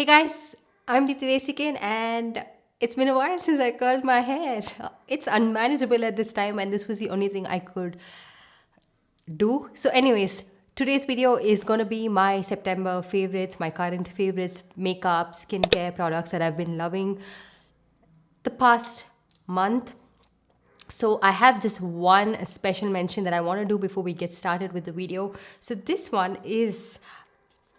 Hey guys, I'm Deepthi Desikan and it's been a while since I curled my hair. It's unmanageable at this time and this was the only thing I could do. So anyways, today's video is going to be my September favorites, my current favorites, makeup, skincare products that I've been loving the past month. So I have just one special mention that I want to do before we get started with the video. So this one is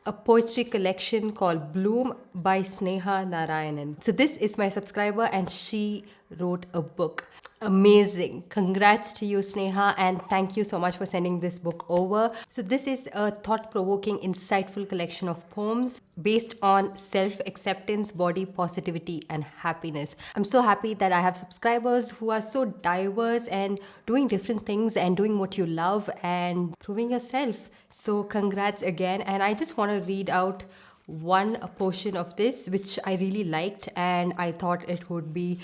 a poetry collection called Bloom by Sneha Narayanan. So this is my subscriber and she wrote a book. Amazing. Congrats to you, Sneha, and thank you so much for sending this book over. So this is a thought-provoking, insightful collection of poems based on self-acceptance, body positivity, and happiness. I'm so happy that I have subscribers who are so diverse and doing different things and doing what you love and proving yourself. So congrats again. And I just want to read out one portion of this which I really liked and I thought it would be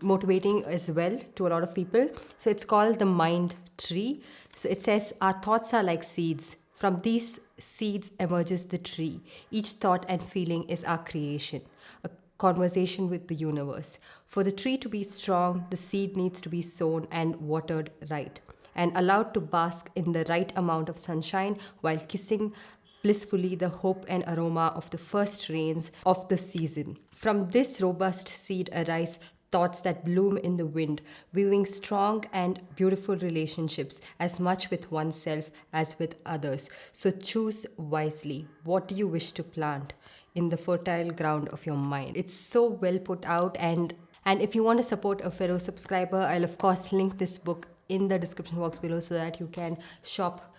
motivating as well to a lot of people. So it's called The Mind Tree. So it says, our thoughts are like seeds. From these seeds emerges the tree. Each thought and feeling is our creation, a conversation with the universe. For the tree to be strong, the seed needs to be sown and watered right, and allowed to bask in the right amount of sunshine while kissing blissfully the hope and aroma of the first rains of the season. From this robust seed arise thoughts that bloom in the wind, weaving strong and beautiful relationships as much with oneself as with others. So choose wisely. What do you wish to plant in the fertile ground of your mind? It's so well put out, and if you want to support a fellow subscriber, I'll of course link this book in the description box below so that you can shop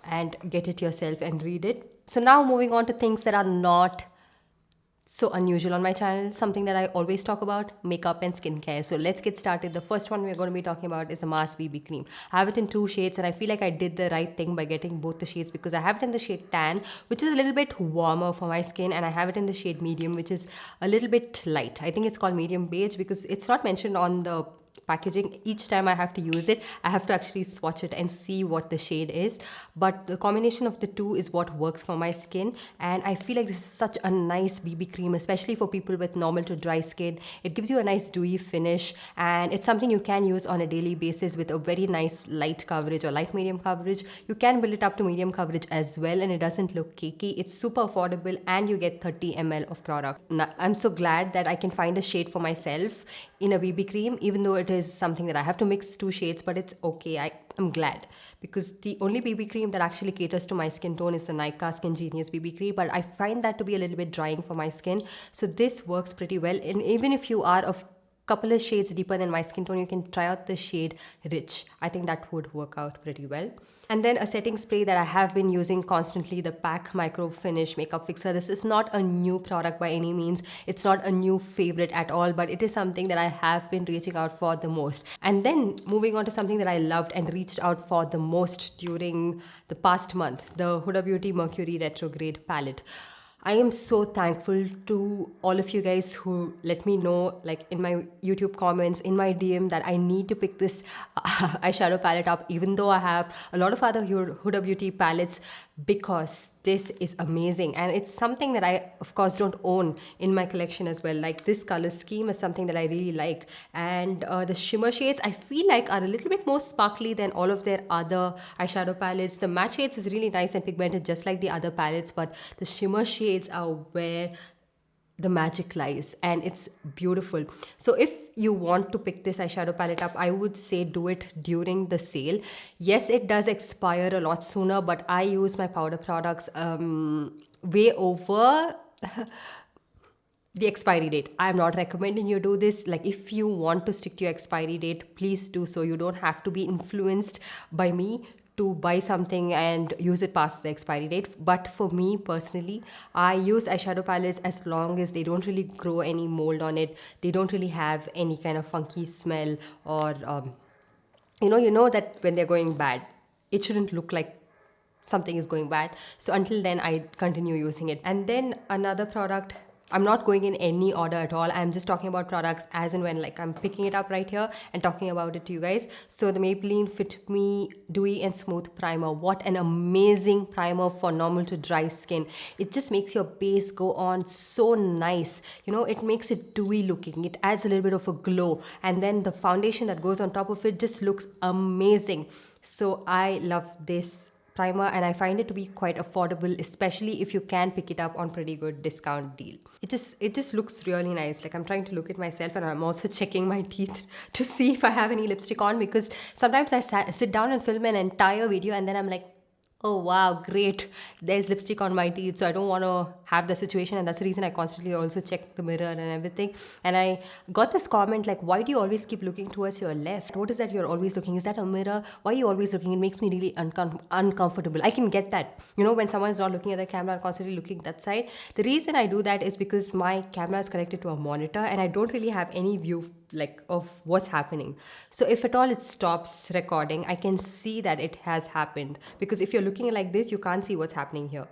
and get it yourself and read it. So now moving on to things that are not so unusual on my channel, something that I always talk about, makeup and skincare. So let's get started. The first one we're going to be talking about is the Mars BB cream. I have it in two shades and I feel like I did the right thing by getting both the shades because I have it in the shade tan, which is a little bit warmer for my skin, and I have it in the shade medium, which is a little bit light. I think it's called medium beige because it's not mentioned on the packaging. Each time I have to use it, I have to actually swatch it and see what the shade is, but the combination of the two is what works for my skin, and I feel like this is such a nice BB cream, especially for people with normal to dry skin. It gives you a nice dewy finish and it's something you can use on a daily basis with a very nice light coverage or light medium coverage. You can build it up to medium coverage as well and it doesn't look cakey. It's super affordable and you get 30 ml of product. Now, I'm so glad that I can find a shade for myself in a BB cream, even though it is something that I have to mix two shades, but it's okay. I'm glad because the only BB cream that actually caters to my skin tone is the Nykaa Skin Genius BB cream, but I find that to be a little bit drying for my skin. So this works pretty well, and even if you are of couple of shades deeper than my skin tone, you can try out the shade Rich. I think that would work out pretty well. And then a setting spray that I have been using constantly, the PAC Micro Finish Makeup Fixer. This is not a new product by any means. It's not a new favorite at all, but it is something that I have been reaching out for the most. And then moving on to something that I loved and reached out for the most during the past month, the Huda Beauty Mercury Retrograde Palette. I am so thankful to all of you guys who let me know, like in my YouTube comments, in my DM, that I need to pick this eyeshadow palette up, even though I have a lot of other Huda Beauty palettes, because this is amazing. And it's something that I, of course, don't own in my collection as well. Like this color scheme is something that I really like. And the shimmer shades, I feel like are a little bit more sparkly than all of their other eyeshadow palettes. The matte shades is really nice and pigmented, just like the other palettes, but the shimmer shades are where the magic lies and it's beautiful. So if you want to pick this eyeshadow palette up, I would say do it during the sale. Yes, it does expire a lot sooner, but I use my powder products way over the expiry date. I'm not recommending you do this. Like if you want to stick to your expiry date, please do so. You don't have to be influenced by me to buy something and use it past the expiry date. But for me personally, I use eyeshadow palettes as long as they don't really grow any mold on it. They don't really have any kind of funky smell or you know that when they're going bad, it shouldn't look like something is going bad. So until then, I continue using it. And then another product I'm not going in any order at all. I'm just talking about products as and when, like, I'm picking it up right here and talking about it to you guys. So the Maybelline Fit Me Dewy and Smooth Primer. What an amazing primer for normal to dry skin. It just makes your base go on so nice. You know, it makes it dewy looking. It adds a little bit of a glow. And then the foundation that goes on top of it just looks amazing. So I love this primer, and I find it to be quite affordable, especially if you can pick it up on pretty good discount deal. It just looks really nice. Like, I'm trying to look at myself, and I'm also checking my teeth to see if I have any lipstick on, because sometimes I sit down and film an entire video and then I'm like, oh wow, great, there's lipstick on my teeth. So I don't want to have the situation, and that's the reason I constantly also check the mirror and everything. And I got this comment like, why do you always keep looking towards your left? What is that you're always looking? Is that a mirror? Why are you always looking? It makes me really uncomfortable. I can get that, you know, when someone's not looking at the camera and constantly looking that side. The reason I do that is because my camera is connected to a monitor and I don't really have any view like of what's happening. So if at all it stops recording, I can see that it has happened, because if you're looking like this, you can't see what's happening here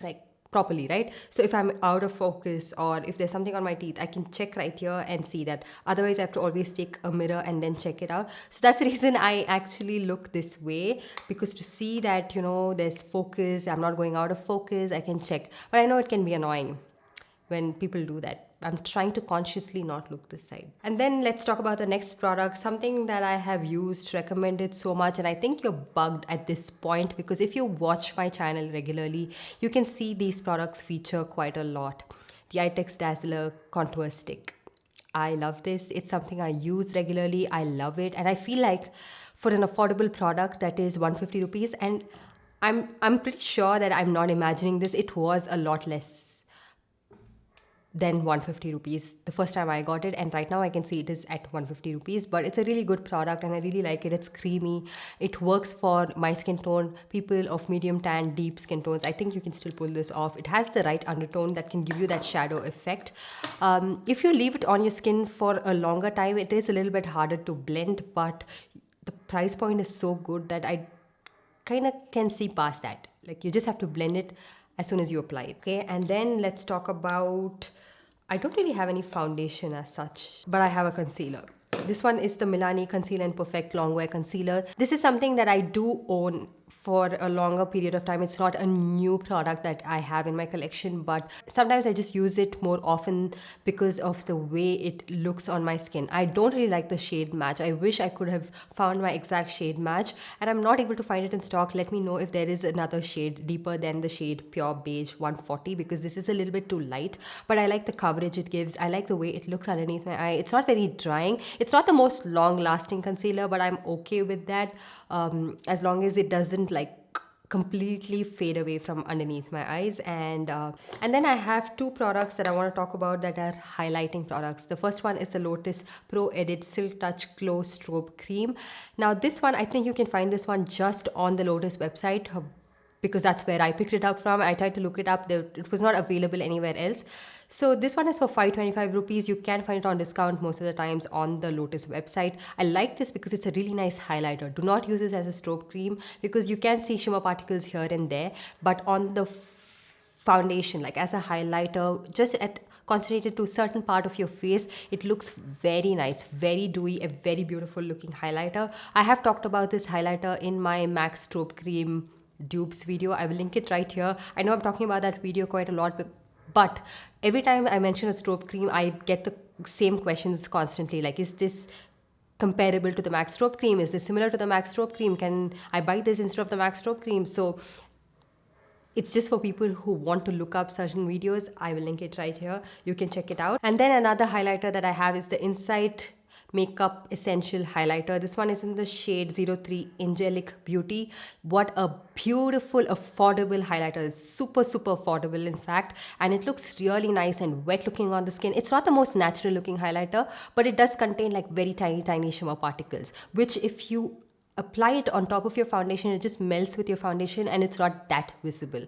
like properly, right? So if I'm out of focus or if there's something on my teeth, I can check right here and see that. Otherwise I have to always take a mirror and then check it out. So that's the reason I actually look this way, because to see that, you know, there's focus, I'm not going out of focus, I can check. But I know it can be annoying when people do that. I'm trying to consciously not look this side. And then let's talk about the next product, something that I have used, recommended so much, and I think you're bugged at this point, because if you watch my channel regularly, you can see these products feature quite a lot. The ITEX Dazzler Contour Stick. I love this. It's something I use regularly. I love it. And I feel like for an affordable product that is 150 rupees, and I'm pretty sure that I'm not imagining this, it was a lot less than 150 rupees the first time I got it, and right now I can see it is at 150 rupees. But it's a really good product and I really like it. It's creamy. It works for my skin tone, people of medium tan, deep skin tones. I think you can still pull this off. It has the right undertone that can give you that shadow effect. If you leave it on your skin for a longer time, it is a little bit harder to blend, but the price point is so good that I kind of can see past that. Like, you just have to blend it as soon as you apply it. Okay, and then let's talk about, I don't really have any foundation as such, but I have a concealer. This one is the Milani Conceal and Perfect Longwear Concealer. This is something that I do own for a longer period of time. It's not a new product that I have in my collection, but sometimes I just use it more often because of the way it looks on my skin. I don't really like the shade match. I wish I could have found my exact shade match, and I'm not able to find it in stock. Let me know if there is another shade deeper than the shade Pure Beige 140, because this is a little bit too light, but I like the coverage it gives. I like the way it looks underneath my eye. It's not very drying. It's not the most long lasting concealer, but I'm okay with that, as long as it doesn't like completely fade away from underneath my eyes. And then I have two products that I want to talk about that are highlighting products. The first one is the Lotus Pro Edit Silk Touch Glow Strobe Cream. Now this one, I think you can find this one just on the Lotus website, because that's where I picked it up from. I tried to look it up. It was not available anywhere else. So this one is for 525 rupees. You can find it on discount most of the times on the Lotus website. I like this because it's a really nice highlighter. Do not use this as a strobe cream, because you can see shimmer particles here and there. But on the foundation, like as a highlighter, just concentrated to a certain part of your face, it looks very nice, very dewy, a very beautiful looking highlighter. I have talked about this highlighter in my MAC Strobe Cream dupes video. I will link it right here. I know I'm talking about that video quite a lot, but every time I mention a strobe cream, I get the same questions constantly. Like, is this comparable to the MAC Strobe Cream? Is this similar to the MAC Strobe Cream? Can I buy this instead of the MAC Strobe Cream? So it's just for people who want to look up certain videos. I will link it right here. You can check it out. And then another highlighter that I have is the Insight Makeup Essential Highlighter. This one is in the shade 03 Angelic Beauty. What a beautiful, affordable highlighter. It's super affordable, in fact, and it looks really nice and wet looking on the skin. It's not the most natural looking highlighter, but it does contain like very tiny shimmer particles, which if you apply it on top of your foundation, it just melts with your foundation and it's not that visible.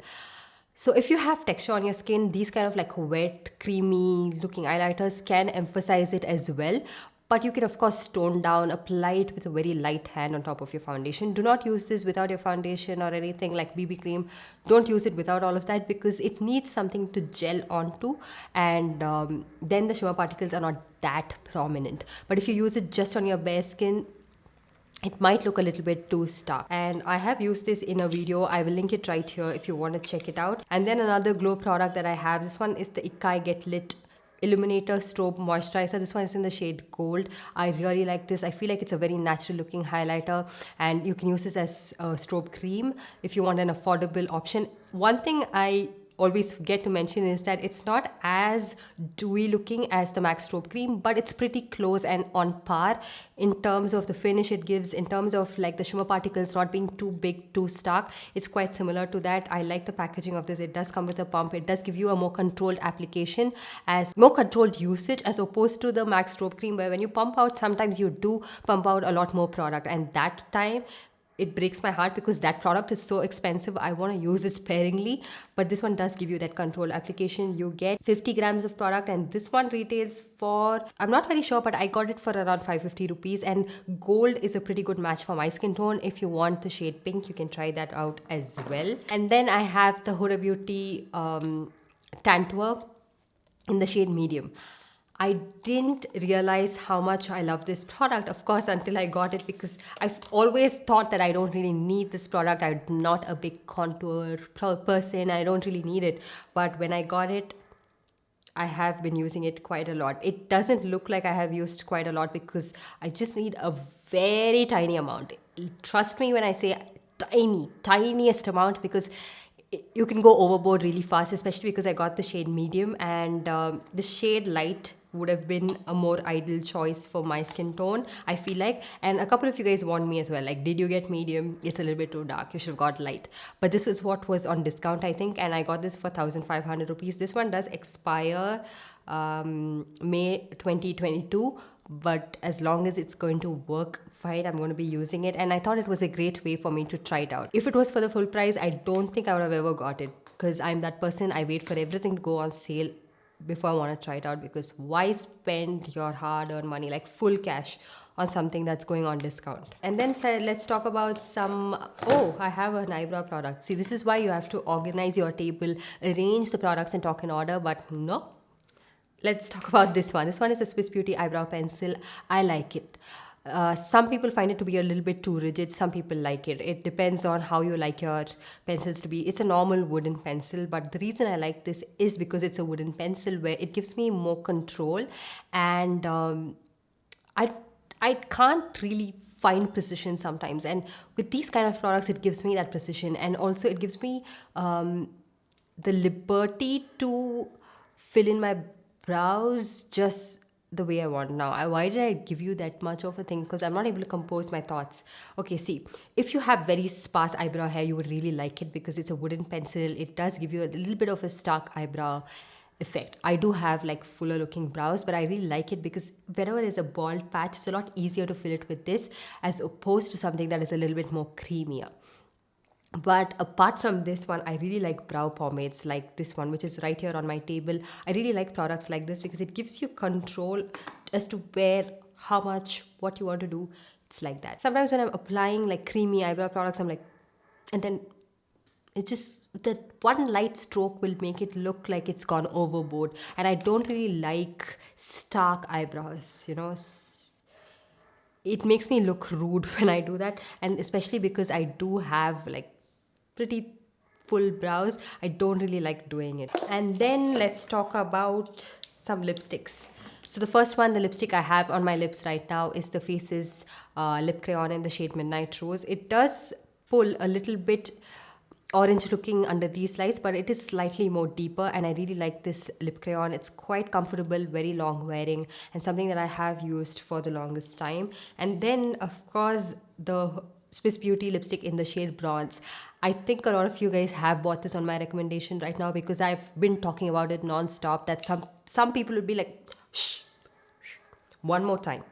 So if you have texture on your skin, these kind of like wet, creamy looking highlighters can emphasize it as well. But you can of course tone down, apply it with a very light hand on top of your foundation. Do not use this without your foundation or anything like BB cream. Don't use it without all of that because it needs something to gel onto, and then the shimmer particles are not that prominent. But if you use it just on your bare skin, it might look a little bit too stark. And I have used this in a video. I will link it right here if you want to check it out. And then another glow product that I have, this one is the Ikai Get Lit Illuminator Strobe Moisturizer. This one is in the shade Gold. I really like this. I feel like it's a very natural looking highlighter, and you can use this as a strobe cream if you want an affordable option. One thing I always forget to mention is that it's not as dewy looking as the MAC Strobe Cream, but it's pretty close and on par in terms of the finish it gives, in terms of like the shimmer particles not being too big, too stark. It's quite similar to that. I like the packaging of this. It does come with a pump. It does give you a more controlled application, as more controlled usage, as opposed to the MAC Strobe Cream, where when you pump out, sometimes you do pump out a lot more product, and that time it breaks my heart because that product is so expensive. I want to use it sparingly, but this one does give you that control application. You get 50 grams of product, and this one retails for, I'm not very sure, but I got it for around 550 rupees. And Gold is a pretty good match for my skin tone. If you want the shade pink, you can try that out as well. And then I have the Huda Beauty Tantour in the shade medium. I didn't realize how much I love this product, of course, until I got it, because I've always thought that I don't really need this product. I'm not a big contour person. I don't really need it. But when I got it, I have been using it quite a lot. It doesn't look like I have used quite a lot because I just need a very tiny amount. Trust me when I say tiniest amount, because you can go overboard really fast, especially because I got the shade medium, and the shade light would have been a more ideal choice for my skin tone, I feel like. And a couple of you guys warned me as well, like, did you get medium? It's a little bit too dark, you should have got light. But this was what was on discount, I think, and I got this for 1,500 rupees. This one does expire May 2022, but as long as it's going to work fine, I'm going to be using it. And I thought it was a great way for me to try it out. If it was for the full price, I don't think I would have ever got it, because I'm that person, I wait for everything to go on sale before I want to try it out, because why spend your hard-earned money, like full cash, on something that's going on discount? And then let's talk about some, I have an eyebrow product. See, this is why you have to organize your table, arrange the products and talk in order, but no. Let's talk about this one. This one is a Swiss Beauty eyebrow pencil. I like it. Some people find it to be a little bit too rigid. Some people like it. It depends on how you like your pencils to be. It's a normal wooden pencil, but the reason I like this is because it's a wooden pencil where it gives me more control, and I can't really find precision sometimes. And with these kind of products, it gives me that precision, and also it gives me the liberty to fill in my brows just the way I want. Now, why did I give you that much of a thing? Because I'm not able to compose my thoughts. Okay, see, if you have very sparse eyebrow hair, you would really like it because it's a wooden pencil. It does give you a little bit of a stark eyebrow effect. I do have like fuller looking brows, but I really like it because whenever there's a bald patch, it's a lot easier to fill it with this as opposed to something that is a little bit more creamier. But apart from this one, I really like brow pomades like this one, which is right here on my table. I really like products like this because it gives you control as to where, how much, what you want to do. It's like that. Sometimes when I'm applying like creamy eyebrow products, I'm like, and then it's just that one light stroke will make it look like it's gone overboard. And I don't really like stark eyebrows, you know. It makes me look rude when I do that. And especially because I do have like pretty full brows, I don't really like doing it. And then let's talk about some lipsticks. So the first one, the lipstick I have on my lips right now, is the Faces lip crayon in the shade Midnight Rose. It does pull a little bit orange looking under these lights, but it is slightly more deeper, and I really like this lip crayon. It's quite comfortable, very long wearing, and something that I have used for the longest time. And then of course the Swiss Beauty lipstick in the shade Bronze. I think a lot of you guys have bought this on my recommendation right now because I've been talking about it non-stop, that some people would be like, shh, one more time.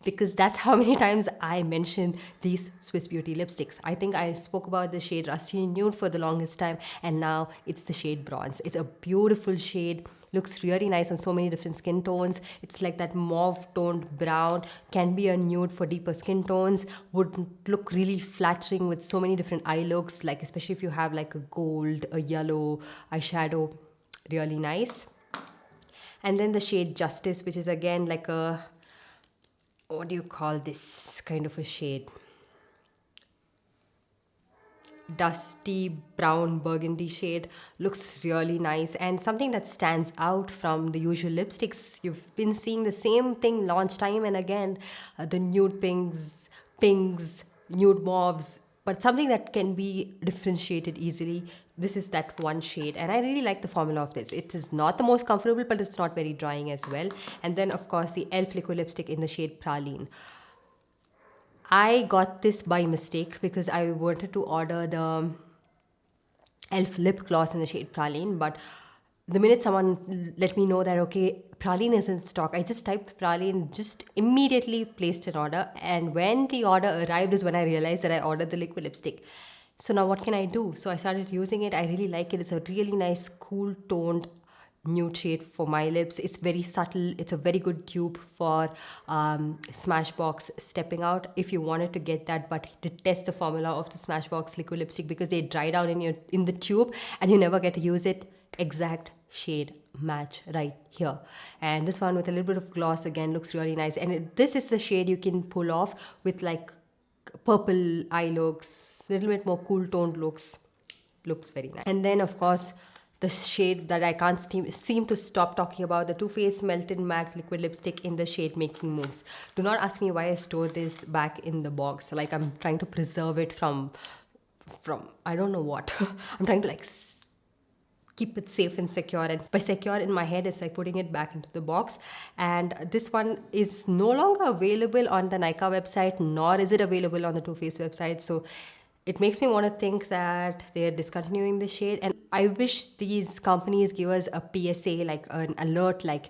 because that's how many times I mentioned these Swiss Beauty lipsticks. I think I spoke about the shade Rusty Nude for the longest time, and now it's the shade Bronze. It's a beautiful shade, looks really nice on so many different skin tones. It's like that mauve toned brown, can be a nude for deeper skin tones, would look really flattering with so many different eye looks, like especially if you have like a gold, a yellow eyeshadow, really nice. And then the shade Justice, which is again like a, what do you call this kind of a shade? Dusty brown burgundy shade, looks really nice and something that stands out from the usual lipsticks. You've been seeing the same thing launch time and again, the nude pinks, nude mauves, but something that can be differentiated easily. This is that one shade, and I really like the formula of this. It is not the most comfortable, but it's not very drying as well. And then of course the Elf liquid lipstick in the shade Praline. I got this by mistake because I wanted to order the Elf lip gloss in the shade Praline, but the minute someone let me know that okay, Praline is in stock, I just typed Praline, just immediately placed an order, and when the order arrived is when I realized that I ordered the liquid lipstick. So now what can I do? So I started using it. I really like it. It's a really nice, cool toned nude shade for my lips. It's very subtle. It's a very good dupe for Smashbox Stepping Out if you wanted to get that, but detest the formula of the Smashbox liquid lipstick because they dry down in the tube and you never get to use it. Exact shade match right here, and this one with a little bit of gloss again looks really nice, and this is the shade you can pull off with like purple eye looks, a little bit more cool toned looks very nice. And then of course the shade that I can't seem to stop talking about, the Too Faced Melted Matte Liquid Lipstick in the shade Making Moves. Do not ask me why I stored this back in the box, like I'm trying to preserve it from I don't know what. I'm trying to like keep it safe and secure, and by secure in my head it's like putting it back into the box. And this one is no longer available on the Nykaa website, nor is it available on the Too Faced website, so it makes me want to think that they're discontinuing the shade. And I wish these companies give us a PSA, like an alert, like,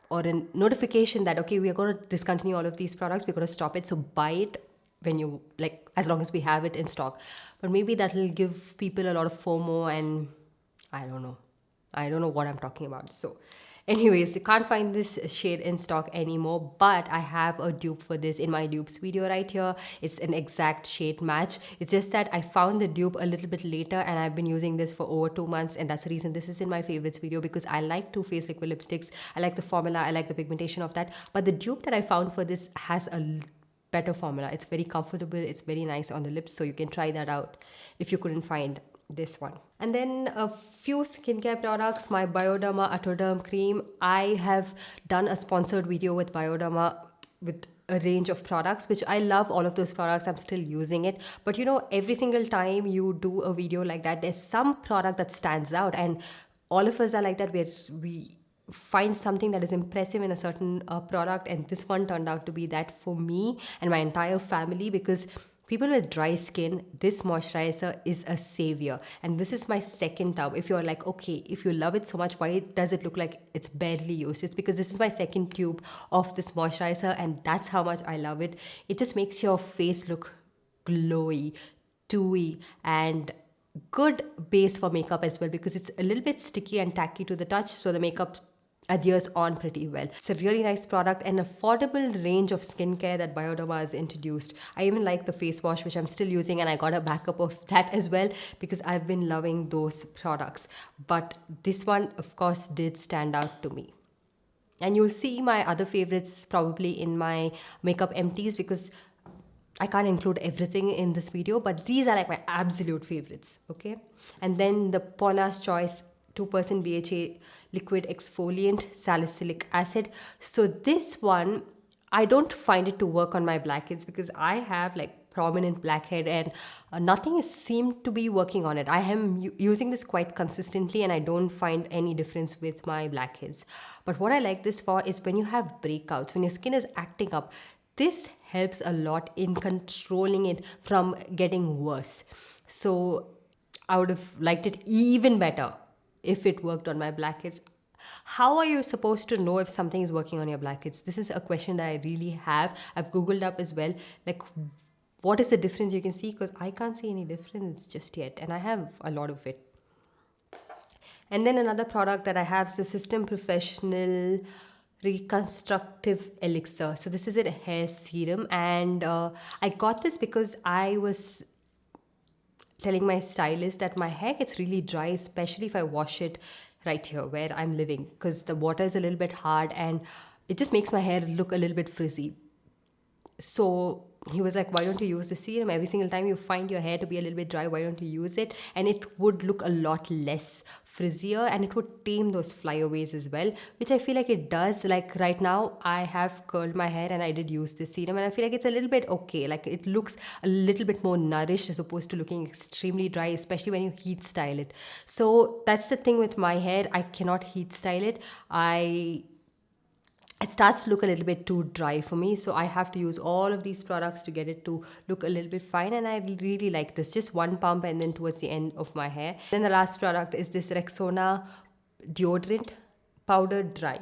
or a notification that okay, we are going to discontinue all of these products, we're going to stop it, so buy it when you like, as long as we have it in stock. But maybe that will give people a lot of FOMO, and I don't know what I'm talking about. So anyways, you can't find this shade in stock anymore, but I have a dupe for this in my dupes video right here. It's an exact shade match. It's just that I found the dupe a little bit later and I've been using this for over 2 months, and that's the reason this is in my favorites video, because I like Too Faced liquid lipsticks. I like the formula, I like the pigmentation of that, but the dupe that I found for this has a better formula. It's very comfortable, it's very nice on the lips, so you can try that out if you couldn't find this one. And then a few skincare products, my Bioderma Atoderm cream. I have done a sponsored video with Bioderma with a range of products, which I love all of those products. I'm still using it, but you know, every single time you do a video like that, there's some product that stands out, and all of us are like that, where we find something that is impressive in a certain product, and this one turned out to be that for me and my entire family, because people with dry skin, this moisturizer is a savior. And this is my second tub. If you're like, okay, if you love it so much, why does it look like it's barely used? It's because this is my second tube of this moisturizer, and that's how much I love it. It just makes your face look glowy, dewy, and good base for makeup as well, because it's a little bit sticky and tacky to the touch, so the makeup adheres on pretty well. It's a really nice product and affordable range of skincare that Bioderma has introduced. I even like the face wash, which I'm still using, and I got a backup of that as well because I've been loving those products. But this one, of course, did stand out to me. And you'll see my other favorites probably in my makeup empties, because I can't include everything in this video, but these are like my absolute favorites, okay? And then the Paula's Choice 2% BHA liquid exfoliant salicylic acid. So this one, I don't find it to work on my blackheads because I have like prominent blackhead, and nothing seemed to be working on it. I am using this quite consistently and I don't find any difference with my blackheads. But what I like this for is when you have breakouts, when your skin is acting up, this helps a lot in controlling it from getting worse. So I would have liked it even better if it worked on my blackheads. How are you supposed to know if something is working on your blackheads? This is a question that I really have. I've googled up as well. Like, what is the difference you can see? Because I can't see any difference just yet, and I have a lot of it. And then another product that I have is the System Professional Reconstructive Elixir. So this is a hair serum, and I got this because I was telling my stylist that my hair gets really dry, especially if I wash it right here where I'm living, because the water is a little bit hard and it just makes my hair look a little bit frizzy. So he was like, why don't you use the serum? Every single time you find your hair to be a little bit dry, why don't you use it? And it would look a lot less frizzier, and it would tame those flyaways as well, which I feel like it does. Like right now I have curled my hair and I did use this serum, and I feel like it's a little bit okay. Like it looks a little bit more nourished as opposed to looking extremely dry, especially when you heat style it. So that's the thing with my hair, I cannot heat style it. It starts to look a little bit too dry for me, so I have to use all of these products to get it to look a little bit fine. And I really like this, just one pump and then towards the end of my hair. Then the last product is this Rexona deodorant powder dry.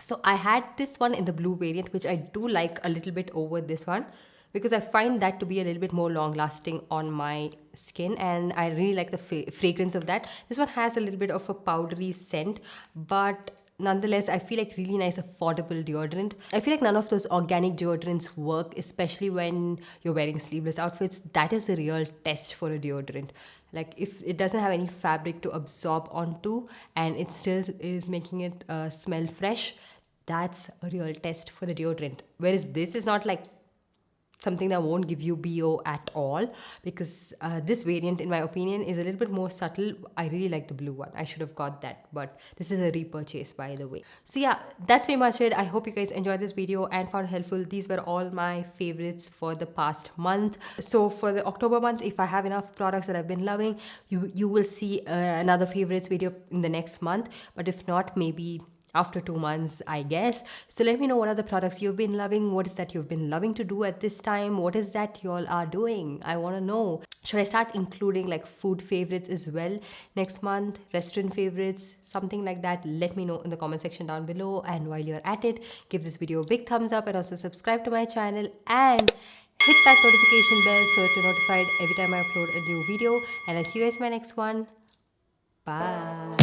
So I had this one in the blue variant, which I do like a little bit over this one, because I find that to be a little bit more long lasting on my skin, and I really like the fragrance of that. This one has a little bit of a powdery scent, but nonetheless I feel like really nice affordable deodorant. I feel like none of those organic deodorants work, especially when you're wearing sleeveless outfits. That is a real test for a deodorant. Like if it doesn't have any fabric to absorb onto and it still is making it smell fresh, that's a real test for the deodorant. Whereas this is not like something that won't give you BO at all, because this variant in my opinion is a little bit more subtle. I really like the blue one. I should have got that, but this is a repurchase, by the way. So yeah, that's pretty much it. I hope you guys enjoyed this video and found it helpful. These were all my favorites for the past month. So for the October month, if I have enough products that I've been loving, you will see another favorites video in the next month. But if not, maybe after 2 months, I guess. So let me know what are the products you've been loving. What is that you've been loving to do at this time? What is that y'all are doing? I want to know. Should I start including like food favorites as well next month? Restaurant favorites, something like that? Let me know in the comment section down below. And while you're at it, give this video a big thumbs up and also subscribe to my channel and hit that notification bell so that you're notified every time I upload a new video. And I'll see you guys in my next one. Bye.